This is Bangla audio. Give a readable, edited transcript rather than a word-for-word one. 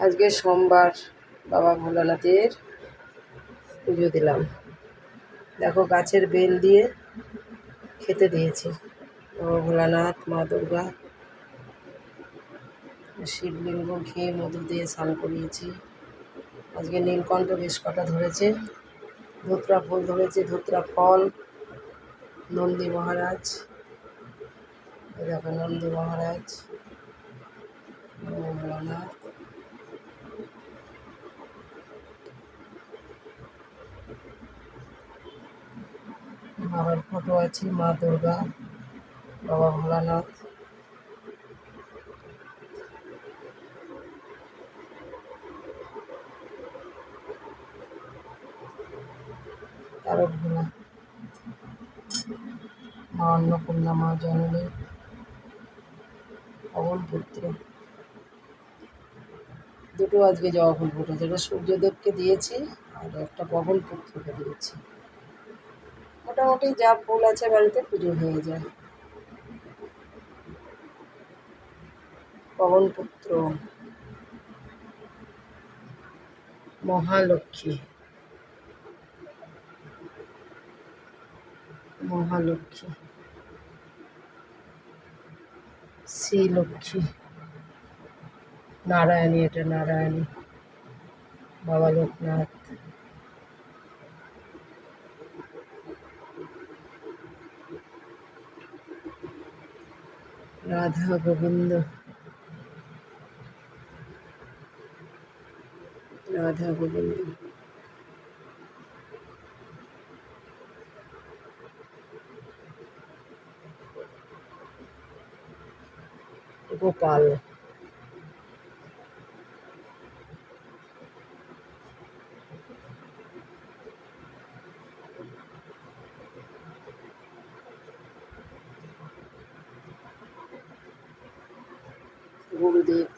আজকে সোমবার, বাবা ভোলানাথের পুজো দিলাম। দেখো গাছের বেল দিয়ে খেতে দিয়েছি। বাবা ভোলানাথ, মা দুর্গা, শিবলিঙ্গ ঘি মধু দিয়ে স্নান করিয়েছি। আজকে নীলকণ্ঠ বেশ কটা ধরেছে, ধুতরা ফুল ধরেছে, ধুতরা ফল, নন্দী মহারাজ, দেখো নন্দী মহারাজ, বাবা ভোলানাথ, বাবার ফটো আছে, মা দুর্গা, বাবা ভোলানাথ, তারক ভোলা, মা অন্নপূর্ণা, মা জননী, পবন পুত্র। দুটো আজকে জবা ফুল ফুটেছে, এটা সূর্যদেবকে দিয়েছি আর একটা পবন পুত্রকে দিয়েছি। মোটামুটি যা ফুল আছে বাড়িতে পুজো হয়ে যায়। পবন পুত্র, মহালক্ষ্মী, মহালক্ষ্মী, শ্রীলক্ষ্মী, নারায়ণী, এটা নারায়ণী, বাবা লোকনাথ, রাধা গোবিন্দ, রাধা গোবিন্দ, গোপাল, গুরুদেব,